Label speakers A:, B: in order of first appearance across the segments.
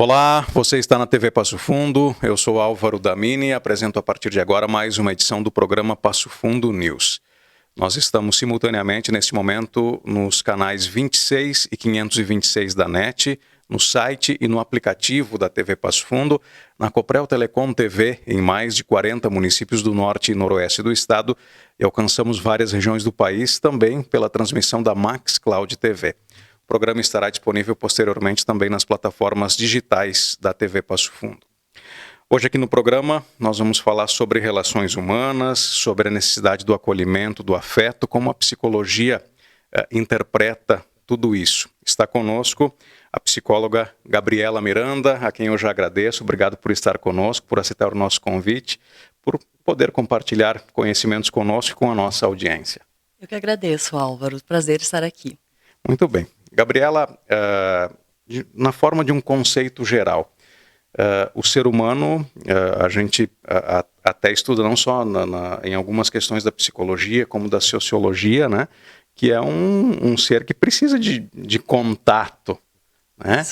A: Olá, você está na TV Passo Fundo, eu sou Álvaro Damini e apresento a partir de agora mais uma edição do programa Passo Fundo News. Nós estamos simultaneamente neste momento nos canais 26 e 526 da NET, no site e no aplicativo da TV Passo Fundo, na Coprel Telecom TV, em mais de 40 municípios do norte e noroeste do estado, e alcançamos várias regiões do país também pela transmissão da Max Cloud TV. O programa estará disponível posteriormente também nas plataformas digitais da TV Passo Fundo. Hoje aqui no programa nós vamos falar sobre relações humanas, sobre a necessidade do acolhimento, do afeto, como a psicologia interpreta tudo isso. Está conosco a psicóloga Gabriela Miranda, a quem eu já agradeço. Obrigado por estar conosco, por aceitar o nosso convite, por poder compartilhar conhecimentos conosco e com a nossa audiência.
B: Eu que agradeço, Álvaro. Prazer estar aqui.
A: Muito bem. Gabriela, na forma de um conceito geral, o ser humano, a gente até estuda não só em algumas questões da psicologia, como da sociologia, né, que é um ser que precisa de contato. Né?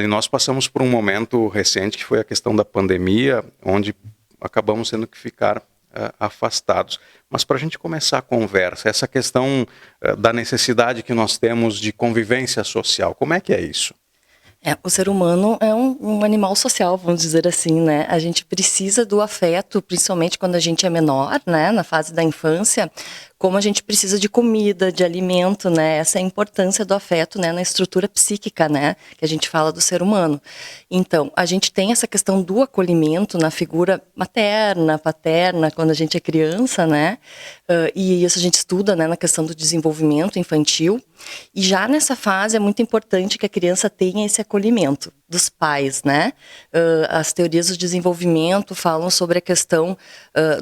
A: E nós passamos por um momento recente, que foi a questão da pandemia, onde acabamos tendo que ficar afastados. Mas para a gente começar a conversa, essa questão da necessidade que nós temos de convivência social, como é que é isso?
B: O ser humano é um animal social, vamos dizer assim, né? A gente precisa do afeto, principalmente quando a gente é menor, né? Na fase da infância, como a gente precisa de comida, de alimento, né? Essa é a importância do afeto, né? Na estrutura psíquica, né? Que a gente fala do ser humano. Então, a gente tem essa questão do acolhimento na figura materna, paterna, quando a gente é criança, né? E isso a gente estuda, né? Na questão do desenvolvimento infantil. E já nessa fase é muito importante que a criança tenha esse acolhimento dos pais, né? As teorias do desenvolvimento falam sobre a questão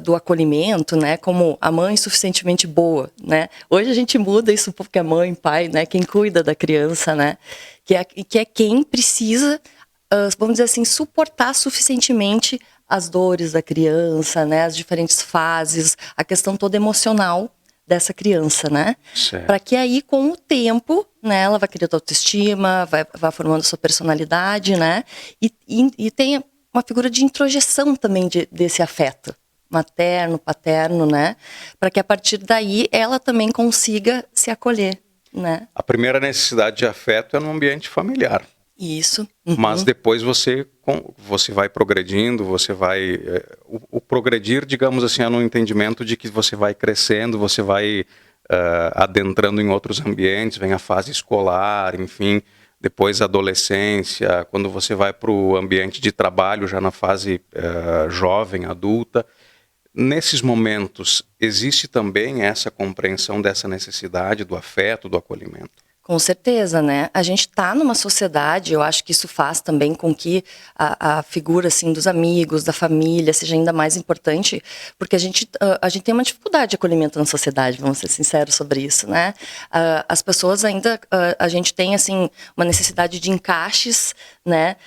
B: do acolhimento, né? Como a mãe suficientemente boa, né? Hoje a gente muda isso porque a mãe, pai, né? Quem cuida da criança, né? Que é quem precisa, vamos dizer assim, suportar suficientemente as dores da criança, né? As diferentes fases, a questão toda emocional dessa criança, né? Para que aí, com o tempo, né, ela vai criando autoestima, vai formando sua personalidade, né? E tenha uma figura de introjeção também desse afeto materno, paterno, né? Para que a partir daí ela também consiga se acolher, né?
A: A primeira necessidade de afeto é no ambiente familiar.
B: Isso.
A: Mas depois você vai progredindo, você vai... O progredir, digamos assim, é no entendimento de que você vai crescendo, você vai adentrando em outros ambientes, vem a fase escolar, enfim, depois a adolescência, quando você vai para o ambiente de trabalho, já na fase jovem, adulta. Nesses momentos, existe também essa compreensão dessa necessidade do afeto, do acolhimento?
B: Com certeza, né? A gente está numa sociedade, eu acho que isso faz também com que a figura, assim, dos amigos, da família, seja ainda mais importante, porque a gente tem uma dificuldade de acolhimento na sociedade, vamos ser sinceros sobre isso, né? As pessoas ainda, a gente tem, assim, uma necessidade de encaixes, né?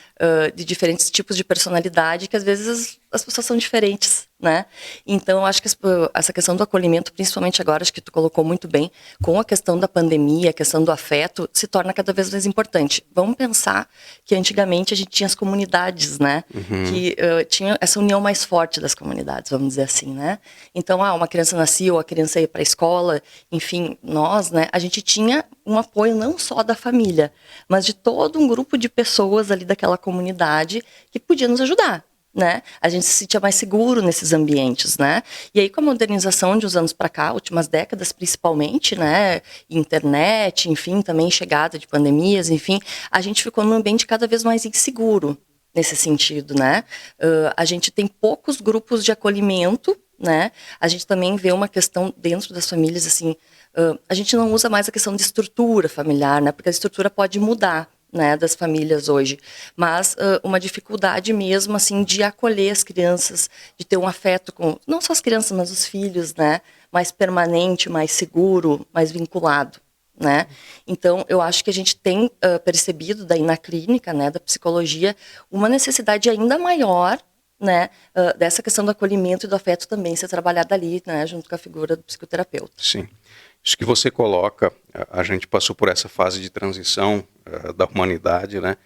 B: De diferentes tipos de personalidade, que às vezes as pessoas são diferentes, né? Então, eu acho que essa questão do acolhimento, principalmente agora, acho que tu colocou muito bem, com a questão da pandemia, a questão do afeto, se torna cada vez mais importante. Vamos pensar que antigamente a gente tinha as comunidades, né? Que tinha essa união mais forte das comunidades, vamos dizer assim, né? Então, uma criança nascia, ou a criança ia para a escola, enfim, nós, né? A gente tinha um apoio não só da família, mas de todo um grupo de pessoas ali daquela comunidade que podia nos ajudar, né? A gente se sentia mais seguro nesses ambientes, né? E aí, com a modernização de uns anos para cá, últimas décadas principalmente, né? Internet, enfim, também chegada de pandemias, enfim, a gente ficou num ambiente cada vez mais inseguro nesse sentido, né? A gente tem poucos grupos de acolhimento, né? A gente também vê uma questão dentro das famílias, assim, a gente não usa mais a questão de estrutura familiar, né? Porque a estrutura pode mudar, né, das famílias hoje, mas uma dificuldade mesmo, assim, de acolher as crianças, de ter um afeto com, não só as crianças, mas os filhos, né, mais permanente, mais seguro, mais vinculado, né? Então, eu acho que a gente tem percebido daí na clínica, né, da psicologia, uma necessidade ainda maior, né, dessa questão do acolhimento e do afeto também ser trabalhada ali, né, junto com a figura do psicoterapeuta.
A: Sim. Isso que você coloca, a gente passou por essa fase de transição da humanidade, né?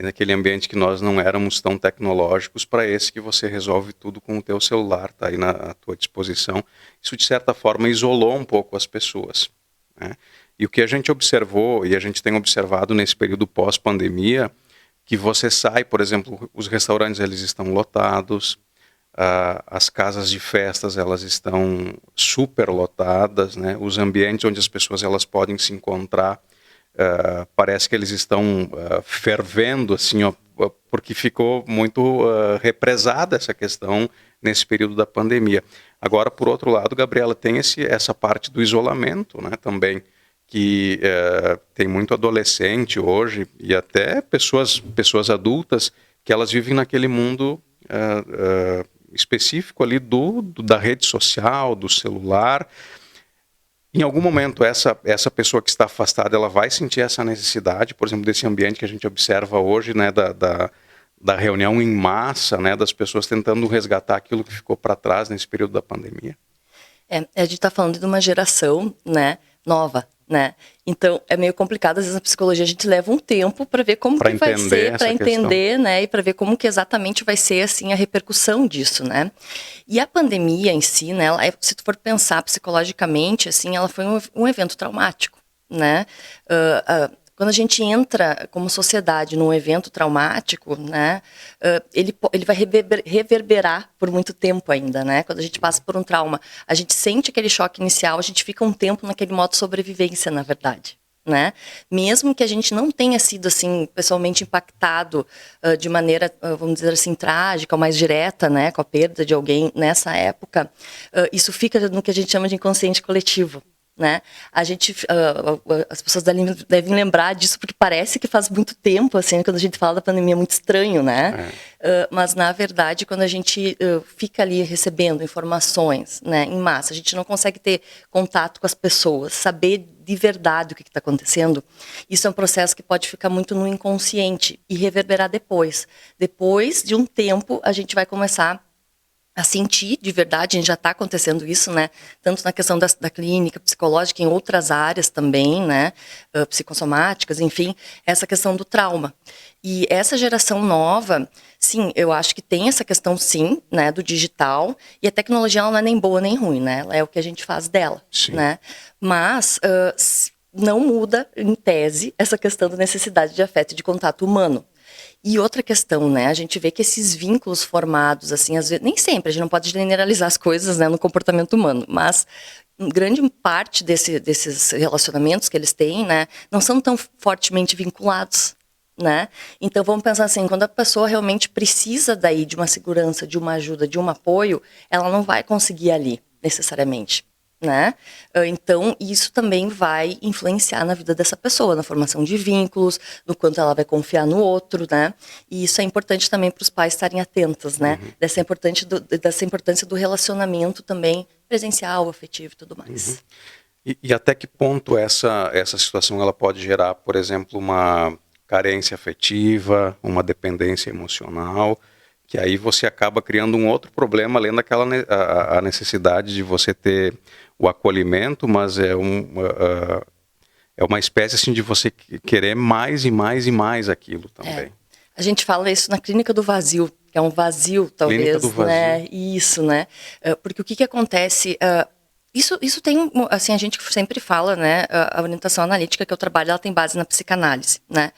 A: naquele ambiente que nós não éramos tão tecnológicos, para esse que você resolve tudo com o teu celular, tá aí à tua disposição. Isso, de certa forma, isolou um pouco as pessoas, né? E o que a gente observou, e a gente tem observado nesse período pós-pandemia, que você sai, por exemplo, os restaurantes eles estão lotados, as casas de festas elas estão super lotadas, né? Os ambientes onde as pessoas elas podem se encontrar, parece que eles estão fervendo, assim, ó, porque ficou muito represada essa questão nesse período da pandemia. Agora, por outro lado, Gabriela, tem essa parte do isolamento, né, também, que tem muito adolescente hoje e até pessoas adultas que elas vivem naquele mundo específico ali da rede social, do celular. Em algum momento, essa pessoa que está afastada, ela vai sentir essa necessidade, por exemplo, desse ambiente que a gente observa hoje, né, da reunião em massa, né, das pessoas tentando resgatar aquilo que ficou para trás nesse período da pandemia.
B: A gente está falando de uma geração, né, nova, né? Então é meio complicado, às vezes na psicologia a gente leva um tempo para ver como que vai ser, para entender, né, e para ver como que exatamente vai ser assim a repercussão disso, né? E a pandemia em si, né, se tu for pensar psicologicamente, assim, ela foi um evento traumático, né? Quando a gente entra como sociedade num evento traumático, né, ele vai reverberar por muito tempo ainda, né? Quando a gente passa por um trauma, a gente sente aquele choque inicial, a gente fica um tempo naquele modo sobrevivência, na verdade, né? Mesmo que a gente não tenha sido, assim, pessoalmente impactado de maneira, vamos dizer assim, trágica ou mais direta, né, com a perda de alguém nessa época, isso fica no que a gente chama de inconsciente coletivo. Né? As pessoas devem lembrar disso porque parece que faz muito tempo, assim, quando a gente fala da pandemia é muito estranho, né? Mas na verdade, quando a gente fica ali recebendo informações, né, em massa, a gente não consegue ter contato com as pessoas, saber de verdade o que está acontecendo. Isso é um processo que pode ficar muito no inconsciente e reverberar depois. Depois de um tempo, a gente vai começar a sentir de verdade, a gente já está acontecendo isso, né? Tanto na questão da clínica psicológica, em outras áreas também, né? Psicossomáticas, enfim, essa questão do trauma. E essa geração nova, sim, eu acho que tem essa questão, sim, né, do digital, e a tecnologia ela não é nem boa nem ruim, né? Ela é o que a gente faz dela, sim, né? Mas não muda, em tese, essa questão da necessidade de afeto e de contato humano. E outra questão, né, a gente vê que esses vínculos formados, assim, às vezes, nem sempre, a gente não pode generalizar as coisas, né, no comportamento humano, mas grande parte desses relacionamentos que eles têm, né, não são tão fortemente vinculados, né? Então vamos pensar assim, quando a pessoa realmente precisa daí de uma segurança, de uma ajuda, de um apoio, ela não vai conseguir ali, necessariamente. Né? Então, isso também vai influenciar na vida dessa pessoa, na formação de vínculos, no quanto ela vai confiar no outro, né? E isso é importante também para os pais estarem atentos, né? Dessa importância do relacionamento também presencial, afetivo e tudo mais.
A: E até que ponto essa situação ela pode gerar, por exemplo, uma carência afetiva, uma dependência emocional, que aí você acaba criando um outro problema, além daquela a necessidade de você ter o acolhimento, mas é uma espécie assim, de você querer mais e mais e mais aquilo também.
B: A gente fala isso na clínica do vazio, que é um vazio, talvez, clínica do vazio. Né? Isso, né? Porque o que acontece... Isso tem, assim, a gente sempre fala, né, a orientação analítica que eu trabalho, ela tem base na psicanálise, né?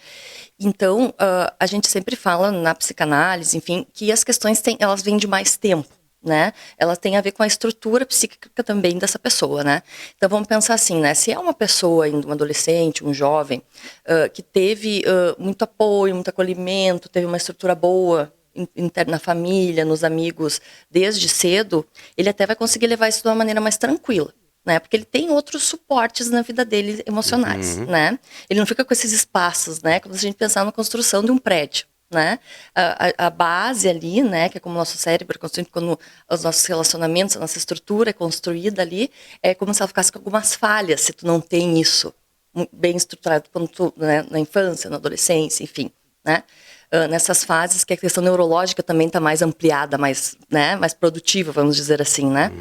B: Então, a gente sempre fala na psicanálise, enfim, que as questões elas vêm de mais tempo, né? Elas têm a ver com a estrutura psíquica também dessa pessoa, né? Então, vamos pensar assim, né? Se é uma pessoa, um adolescente, um jovem, que teve muito apoio, muito acolhimento, teve uma estrutura boa, na família, nos amigos, desde cedo, ele até vai conseguir levar isso de uma maneira mais tranquila, né? Porque ele tem outros suportes na vida dele emocionais, né? Ele não fica com esses espaços, né? Como se a gente pensar na construção de um prédio, né? A base ali, né? Que é como o nosso cérebro é construído, quando os nossos relacionamentos, a nossa estrutura é construída ali, é como se ela ficasse com algumas falhas, se tu não tem isso bem estruturado quando tu, né, na infância, na adolescência, enfim. né? Nessas fases que a questão neurológica também está mais ampliada, mais produtiva, vamos dizer assim, né?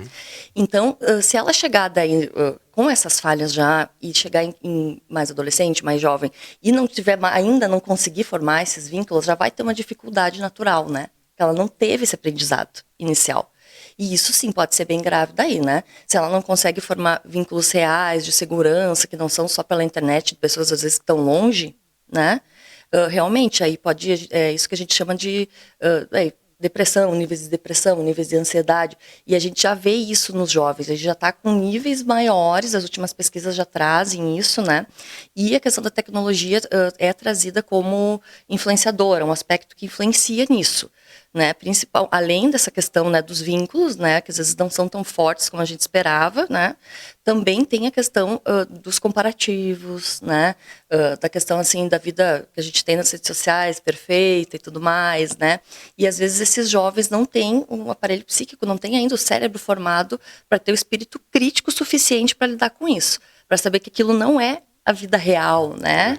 B: Então, se ela chegar daí com essas falhas já e chegar em mais adolescente, mais jovem, e não tiver ainda não conseguir formar esses vínculos, já vai ter uma dificuldade natural, né? Ela não teve esse aprendizado inicial. E isso sim pode ser bem grave daí, né? Se ela não consegue formar vínculos reais de segurança, que não são só pela internet, de pessoas às vezes que estão longe, né? Realmente, aí pode, isso que a gente chama de depressão, níveis de ansiedade, e a gente já vê isso nos jovens, a gente já está com níveis maiores, as últimas pesquisas já trazem isso, né? E a questão da tecnologia é trazida como influenciadora, um aspecto que influencia nisso, né? Principal, além dessa questão, né, dos vínculos, né, que às vezes não são tão fortes como a gente esperava, né? Também tem a questão dos comparativos, né? Da questão, assim, da vida que a gente tem nas redes sociais, perfeita e tudo mais, né? E às vezes esses jovens não têm um aparelho psíquico, não têm ainda o cérebro formado para ter o espírito crítico suficiente para lidar com isso, para saber que aquilo não é a vida real, né?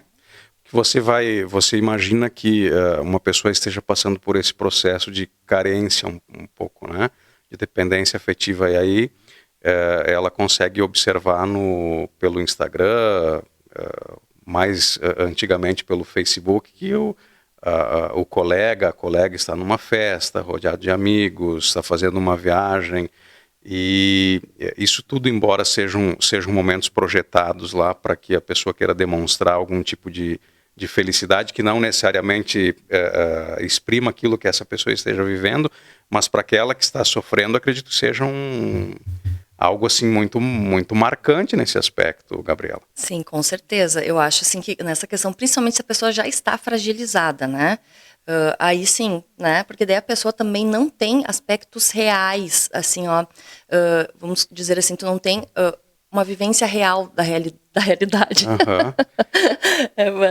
A: Você imagina que uma pessoa esteja passando por esse processo de carência um pouco, né? De dependência afetiva, e aí ela consegue observar pelo Instagram, mais antigamente pelo Facebook, que a colega está numa festa, rodeado de amigos, está fazendo uma viagem, e isso tudo, embora sejam momentos projetados lá para que a pessoa queira demonstrar algum tipo de felicidade que não necessariamente exprima aquilo que essa pessoa esteja vivendo, mas para aquela que está sofrendo, acredito que seja algo assim muito, muito marcante nesse aspecto, Gabriela.
B: Sim, com certeza. Eu acho assim que nessa questão, principalmente se a pessoa já está fragilizada, né? Aí sim, né? Porque daí a pessoa também não tem aspectos reais, assim, vamos dizer assim, tu não tem uma vivência real da realidade.
A: Uhum.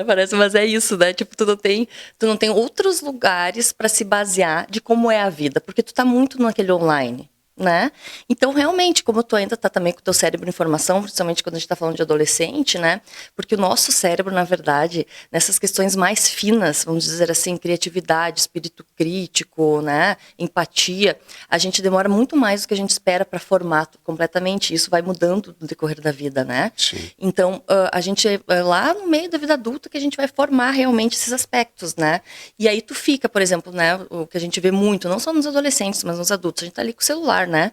B: Parece, mas é isso, né? Tipo, tu não tem outros lugares para se basear de como é a vida, porque tu tá muito naquele online, né? Então, realmente, como tu ainda tá também com o teu cérebro em formação, principalmente quando a gente tá falando de adolescente, né? Porque o nosso cérebro, na verdade, nessas questões mais finas, vamos dizer assim, criatividade, espírito crítico, né? Empatia, a gente demora muito mais do que a gente espera para formar completamente. Isso vai mudando no decorrer da vida, né?
A: Sim.
B: Então, a gente, lá no meio da vida adulta, que a gente vai formar realmente esses aspectos, né? E aí tu fica, por exemplo, né? O que a gente vê muito, não só nos adolescentes, mas nos adultos, a gente tá ali com o celular, né?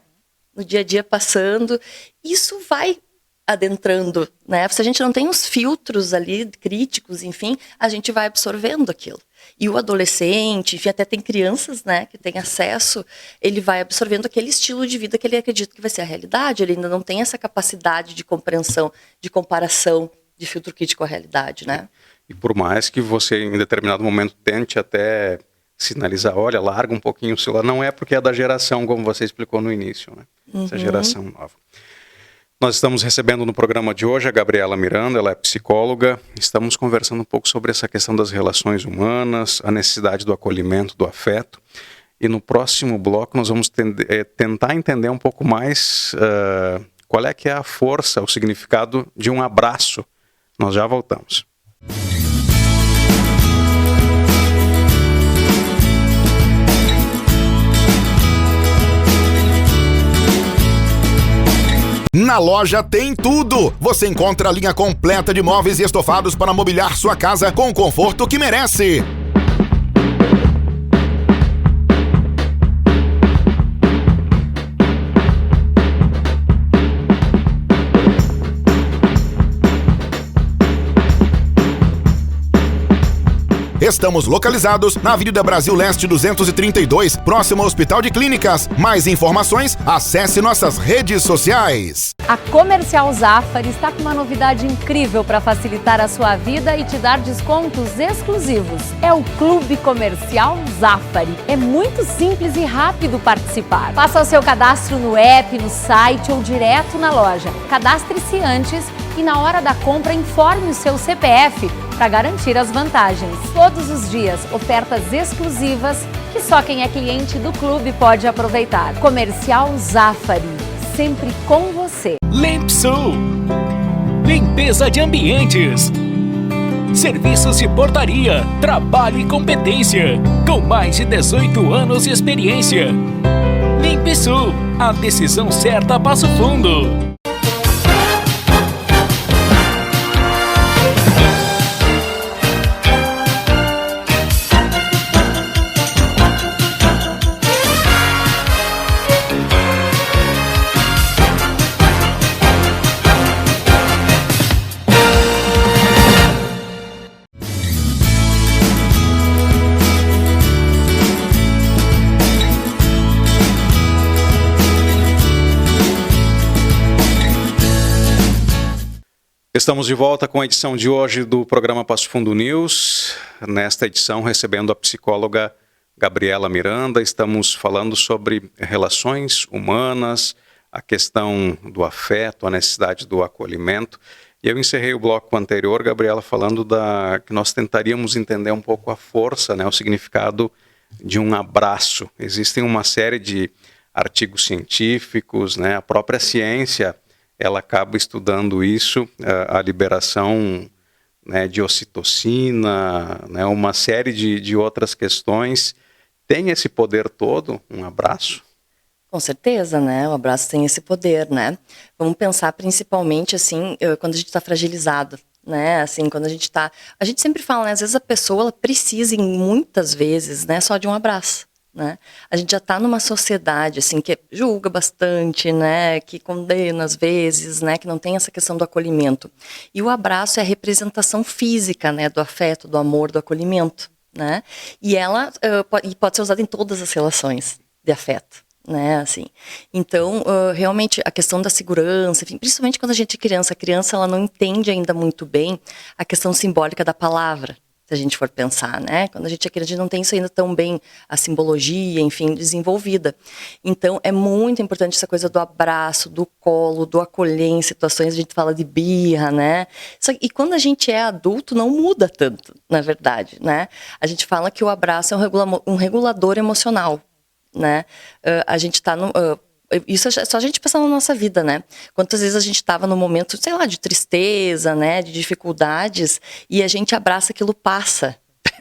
B: No dia a dia passando, isso vai adentrando, né? Se a gente não tem os filtros ali críticos, enfim, a gente vai absorvendo aquilo. E o adolescente, enfim, até tem crianças, né, que tem acesso, ele vai absorvendo aquele estilo de vida que ele acredita que vai ser a realidade, ele ainda não tem essa capacidade de compreensão, de comparação, de filtro crítico à realidade, né?
A: E por mais que você, em determinado momento, tente até sinalizar, olha, larga um pouquinho o celular, não é porque é da geração, como você explicou no início, né? Essa geração nova. Nós estamos recebendo no programa de hoje a Gabriela Miranda, ela é psicóloga, estamos conversando um pouco sobre essa questão das relações humanas, a necessidade do acolhimento, do afeto, e no próximo bloco nós vamos tentar entender um pouco mais qual é que é a força, o significado de um abraço. Nós já voltamos.
C: Na loja tem tudo! Você encontra a linha completa de móveis e estofados para mobiliar sua casa com o conforto que merece. Estamos localizados na Avenida Brasil Leste 232, próximo ao Hospital de Clínicas. Mais informações, acesse nossas redes sociais.
D: A Comercial Zafari está com uma novidade incrível para facilitar a sua vida e te dar descontos exclusivos. É o Clube Comercial Zafari. É muito simples e rápido participar. Faça o seu cadastro no app, no site ou direto na loja. Cadastre-se antes e na hora da compra informe o seu CPF para garantir as vantagens. Todos os dias, ofertas exclusivas que só quem é cliente do clube pode aproveitar. Comercial Zafari, sempre com você.
E: Lempsul, limpeza de ambientes. Serviços de portaria, trabalho e competência. Com mais de 18 anos de experiência. Limpesul, a decisão certa a Passo Fundo.
A: Estamos de volta com a edição de hoje do programa Passo Fundo News. Nesta edição, recebendo a psicóloga Gabriela Miranda, estamos falando sobre relações humanas, a questão do afeto, a necessidade do acolhimento. E eu encerrei o bloco anterior, Gabriela, falando que nós tentaríamos entender um pouco a força, né, o significado de um abraço. Existem uma série de artigos científicos, né, a própria ciência ela acaba estudando isso, a liberação, né, de ocitocina, né, uma série de outras questões. Tem esse poder todo, um abraço?
B: Com certeza, né? O abraço tem esse poder, né? Vamos pensar principalmente, assim, quando a gente está fragilizado, né? Assim, quando a gente está... A gente sempre fala, né? Às vezes a pessoa ela precisa, muitas vezes, né, só de um abraço. Né? A gente já está numa sociedade assim que julga bastante, né, que condena às vezes, né, que não tem essa questão do acolhimento. E o abraço é a representação física, né, do afeto, do amor, do acolhimento, né? E ela pode ser usada em todas as relações de afeto, né, assim. Então, realmente a questão da segurança, enfim, principalmente quando a gente é criança, a criança ela não entende ainda muito bem a questão simbólica da palavra. Se a gente for pensar, né? Quando a gente é criança, a gente não tem isso ainda tão bem, a simbologia, enfim, desenvolvida. Então, é muito importante essa coisa do abraço, do colo, do acolher em situações, a gente fala de birra, né? E quando a gente é adulto, não muda tanto, na verdade, né? A gente fala que o abraço é um regulador emocional, né? A gente está no... Isso é só a gente pensar na nossa vida, né? Quantas vezes a gente estava num momento, sei lá, de tristeza, né? De dificuldades, e a gente abraça, aquilo passa,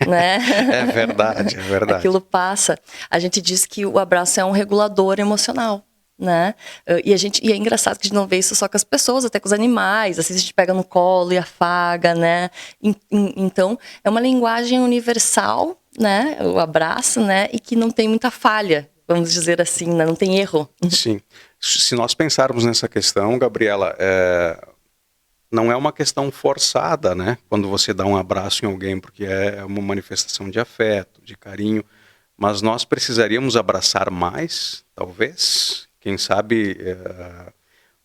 B: né?
A: É verdade, é verdade.
B: Aquilo passa. A gente diz que o abraço é um regulador emocional, né? E é engraçado que a gente não vê isso só com as pessoas, até com os animais. Assim, a gente pega no colo e afaga, né? Então, é uma linguagem universal, né? O abraço, né? E que não tem muita falha. Vamos dizer assim, né? Não tem erro.
A: Sim. Se nós pensarmos nessa questão, Gabriela, não é uma questão forçada, né? Quando você dá um abraço em alguém, porque é uma manifestação de afeto, de carinho, mas nós precisaríamos abraçar mais, talvez, quem sabe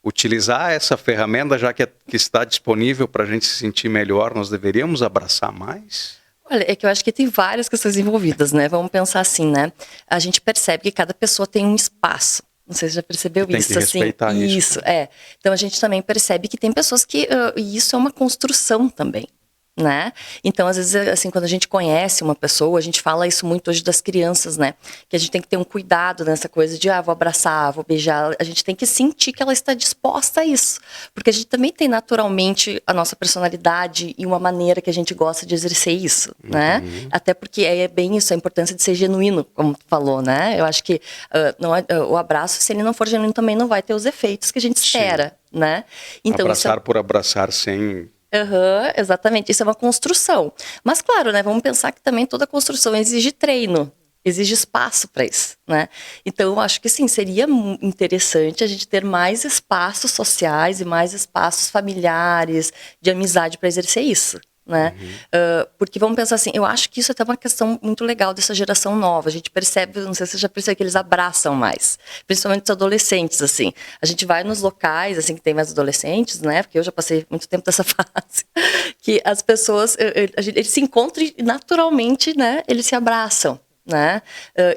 A: utilizar essa ferramenta, já que está disponível para a gente se sentir melhor, nós deveríamos abraçar mais?
B: Olha, é que eu acho que tem várias questões envolvidas, né? Vamos pensar assim, né? A gente percebe que cada pessoa tem um espaço. Não sei se você já percebeu isso.
A: Tem que respeitar
B: assim.
A: isso.
B: Isso, é. Então a gente também percebe que tem pessoas que... E isso é uma construção também, né? Então, às vezes, assim, quando a gente conhece uma pessoa, a gente fala isso muito hoje das crianças, né? Que a gente tem que ter um cuidado nessa coisa de, vou abraçar, vou beijar. A gente tem que sentir que ela está disposta a isso. Porque a gente também tem naturalmente a nossa personalidade e uma maneira que a gente gosta de exercer isso, né? Até porque é bem isso, a importância de ser genuíno, como tu falou, né? Eu acho que o abraço, se ele não for genuíno, também não vai ter os efeitos que a gente espera, né? Então,
A: abraçar por abraçar sem...
B: exatamente, isso é uma construção. Mas claro, né, vamos pensar que também toda construção exige treino, exige espaço para isso, né? Então eu acho que sim, seria interessante a gente ter mais espaços sociais e mais espaços familiares, de amizade para exercer isso, né? Porque vamos pensar assim, eu acho que isso é até uma questão muito legal dessa geração nova. A gente percebe, não sei se você já percebeu, que eles abraçam mais, principalmente os adolescentes, assim. A gente vai nos locais, assim, que tem mais adolescentes, né? Porque eu já passei muito tempo dessa fase, que as pessoas, eles se encontram e naturalmente, né? Eles se abraçam. Né?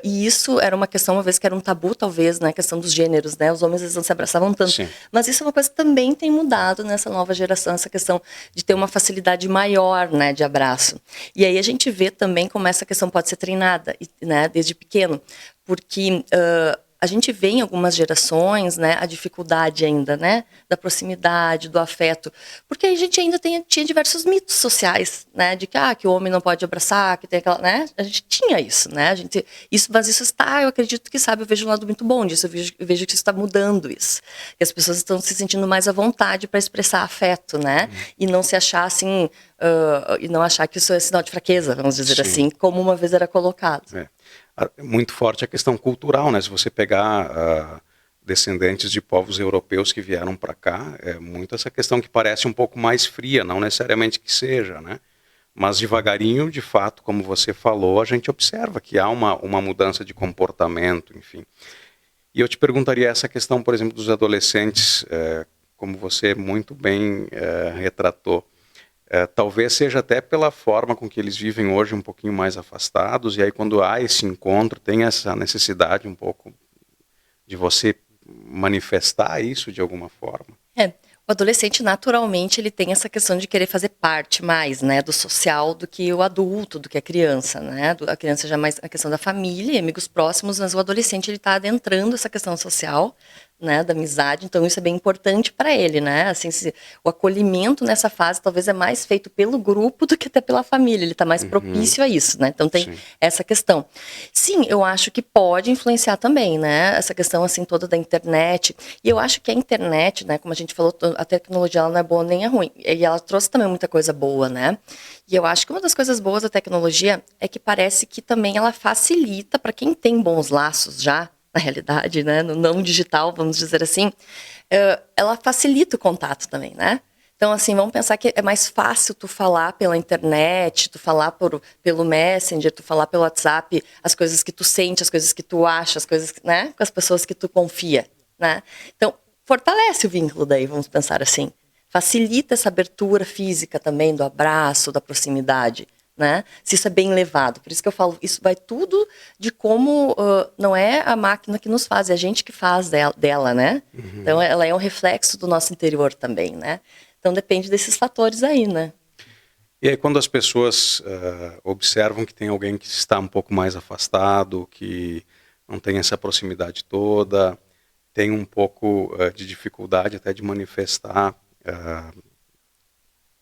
B: E isso era uma questão, uma vez que era um tabu, talvez, né? A questão dos gêneros, né? Os homens eles não se abraçavam tanto.
A: Sim.
B: Mas isso é uma coisa que também tem mudado nessa nova geração, essa questão de ter uma facilidade maior, né? De abraço. E aí a gente vê também como essa questão pode ser treinada, né? Desde pequeno. Porque a gente vê em algumas gerações, né, a dificuldade ainda, né, da proximidade, do afeto, porque a gente ainda tinha diversos mitos sociais, né, de que o homem não pode abraçar, que tem aquela, né, a gente tinha isso, né, mas isso está, eu acredito que, eu vejo um lado muito bom disso, eu vejo que isso está mudando isso, que as pessoas estão se sentindo mais à vontade para expressar afeto, né, e não se achar assim, e não achar que isso é sinal de fraqueza, vamos dizer assim, como uma vez era colocado.
A: Muito forte a questão cultural, né? Se você pegar descendentes de povos europeus que vieram para cá, é muito essa questão que parece um pouco mais fria, não necessariamente que seja, né? Mas devagarinho, de fato, como você falou, a gente observa que há uma mudança de comportamento, enfim. E eu te perguntaria essa questão, por exemplo, dos adolescentes, como você muito bem retratou. Talvez seja até pela forma com que eles vivem hoje um pouquinho mais afastados, e aí quando há esse encontro, tem essa necessidade um pouco de você manifestar isso de alguma forma.
B: O adolescente, naturalmente, ele tem essa questão de querer fazer parte mais, né, do social do que o adulto, do que a criança, né? A criança já é mais a questão da família, amigos próximos, mas o adolescente, ele está adentrando essa questão social, né, da amizade, então isso é bem importante para ele, né, assim, o acolhimento nessa fase talvez é mais feito pelo grupo do que até pela família, ele está mais propício a isso, né, então tem essa questão. Sim, eu acho que pode influenciar também, né, essa questão, assim, toda da internet, e eu acho que a internet, né, como a gente falou, a tecnologia, ela não é boa nem é ruim, e ela trouxe também muita coisa boa, né, e eu acho que uma das coisas boas da tecnologia é que parece que também ela facilita para quem tem bons laços já, na realidade, né, no não digital, vamos dizer assim, ela facilita o contato também, né? Então, assim, vamos pensar que é mais fácil tu falar pela internet, tu falar pelo Messenger, tu falar pelo WhatsApp as coisas que tu sente, as coisas que tu acha, as coisas, né, com as pessoas que tu confia, né? Então, fortalece o vínculo daí, vamos pensar assim. Facilita essa abertura física também do abraço, da proximidade, né? Se isso é bem levado. Por isso que eu falo, isso vai tudo de como não é a máquina que nos faz, é a gente que faz dela, né? Então ela é um reflexo do nosso interior também, né? Então depende desses fatores aí, né?
A: E aí quando as pessoas observam que tem alguém que está um pouco mais afastado, que não tem essa proximidade toda, tem um pouco de dificuldade até de manifestar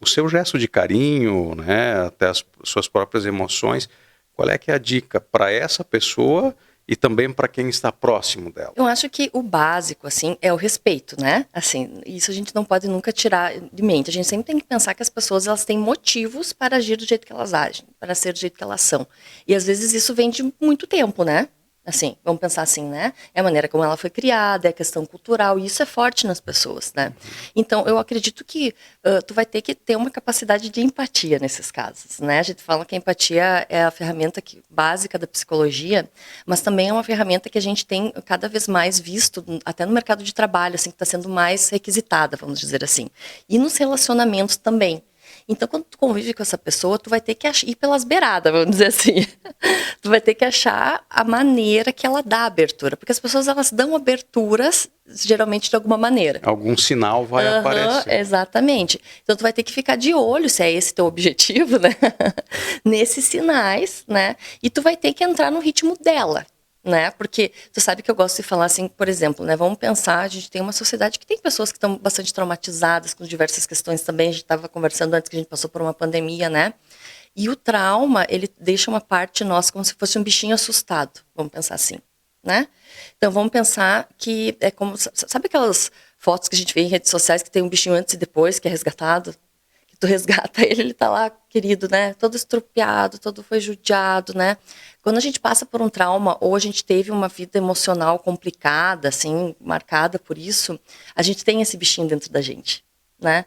A: o seu gesto de carinho, né, até as suas próprias emoções, qual é que é a dica para essa pessoa e também para quem está próximo dela?
B: Eu acho que o básico, assim, é o respeito, né? Assim, isso a gente não pode nunca tirar de mente. A gente sempre tem que pensar que as pessoas, elas têm motivos para agir do jeito que elas agem, para ser do jeito que elas são. E às vezes isso vem de muito tempo, né? Assim, vamos pensar assim, né? É a maneira como ela foi criada, é a questão cultural, e isso é forte nas pessoas, né? Então, eu acredito que tu vai ter que ter uma capacidade de empatia nesses casos, né? A gente fala que a empatia é a ferramenta básica da psicologia, mas também é uma ferramenta que a gente tem cada vez mais visto, até no mercado de trabalho, assim, que está sendo mais requisitada, vamos dizer assim. E nos relacionamentos também. Então, quando tu convive com essa pessoa, tu vai ter que ir pelas beiradas, vamos dizer assim. Tu vai ter que achar a maneira que ela dá abertura. Porque as pessoas, elas dão aberturas, geralmente, de alguma maneira.
A: Algum sinal vai aparecer.
B: Exatamente. Então, tu vai ter que ficar de olho, se é esse teu objetivo, né? Nesses sinais, né? E tu vai ter que entrar no ritmo dela. Né? Porque tu sabe que eu gosto de falar assim, por exemplo, né? Vamos pensar, a gente tem uma sociedade que tem pessoas que estão bastante traumatizadas com diversas questões também, a gente estava conversando antes que a gente passou por uma pandemia, né? E o trauma, ele deixa uma parte nossa como se fosse um bichinho assustado, vamos pensar assim, né? Então vamos pensar que é como, sabe aquelas fotos que a gente vê em redes sociais que tem um bichinho antes e depois, que é resgatado? Tu resgata ele tá lá, querido, né? Todo estrupiado, todo foi judiado, né? Quando a gente passa por um trauma ou a gente teve uma vida emocional complicada, assim, marcada por isso, a gente tem esse bichinho dentro da gente, né?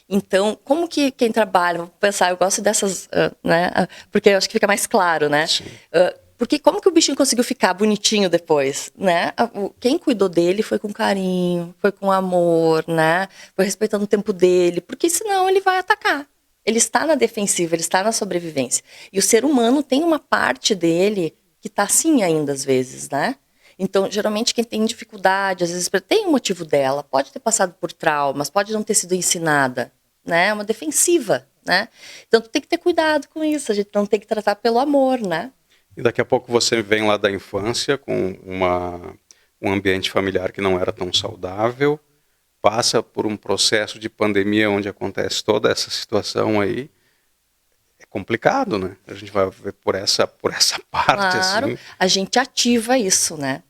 B: Então, como que quem trabalha, vou pensar, eu gosto dessas, né? Porque eu acho que fica mais claro, né? Porque como que o bichinho conseguiu ficar bonitinho depois, né? Quem cuidou dele foi com carinho, foi com amor, né? Foi respeitando o tempo dele, porque senão ele vai atacar. Ele está na defensiva, ele está na sobrevivência. E o ser humano tem uma parte dele que está assim ainda às vezes, né? Então, geralmente quem tem dificuldade, às vezes tem um motivo dela, pode ter passado por traumas, pode não ter sido ensinada, né? É uma defensiva, né? Então, tu tem que ter cuidado com isso, a gente não tem que tratar pelo amor, né?
A: E daqui a pouco você vem lá da infância com um ambiente familiar que não era tão saudável, passa por um processo de pandemia onde acontece toda essa situação aí. É complicado, né? A gente vai ver por essa parte,
B: Claro,
A: assim.
B: a gente ativa isso, né?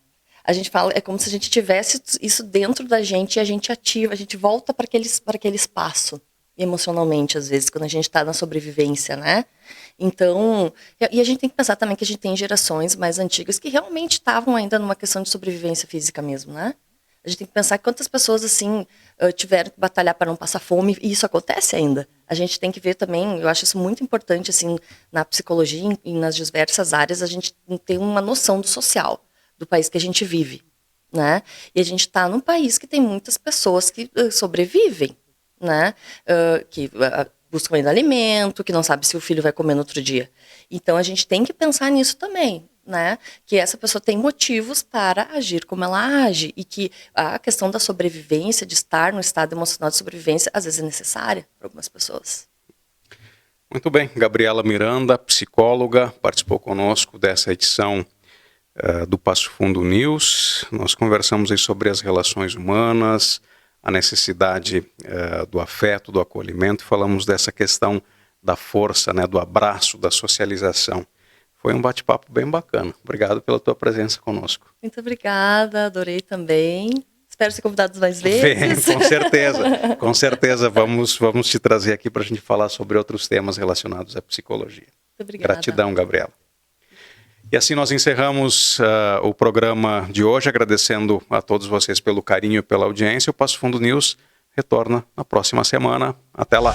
B: A gente fala, é como se a gente tivesse isso dentro da gente e a gente ativa, a gente volta para aquele espaço, emocionalmente, às vezes, quando a gente está na sobrevivência, né? Então, e a gente tem que pensar também que a gente tem gerações mais antigas que realmente estavam ainda numa questão de sobrevivência física mesmo, né? A gente tem que pensar quantas pessoas, assim, tiveram que batalhar para não passar fome, e isso acontece ainda. A gente tem que ver também, eu acho isso muito importante, assim, na psicologia e nas diversas áreas, a gente tem uma noção do social, do país que a gente vive, né? E a gente está num país que tem muitas pessoas que sobrevivem, né? Que buscam ainda alimento, que não sabe se o filho vai comer no outro dia. Então, a gente tem que pensar nisso também, né? Que essa pessoa tem motivos para agir como ela age e que a questão da sobrevivência, de estar no estado emocional de sobrevivência, às vezes é necessária para algumas pessoas.
A: Muito bem, Gabriela Miranda, psicóloga, participou conosco dessa edição do Passo Fundo News. Nós conversamos aí sobre as relações humanas, a necessidade do afeto, do acolhimento, falamos dessa questão da força, né, do abraço, da socialização. Foi um bate-papo bem bacana. Obrigado pela tua presença conosco.
B: Muito obrigada, adorei também. Espero ser convidado mais vezes.
A: Vem, com certeza. Com certeza vamos te trazer aqui para a gente falar sobre outros temas relacionados à psicologia.
B: Muito obrigada.
A: Gratidão, Gabriela. E assim nós encerramos o programa de hoje, agradecendo a todos vocês pelo carinho e pela audiência. O Passo Fundo News retorna na próxima semana. Até lá.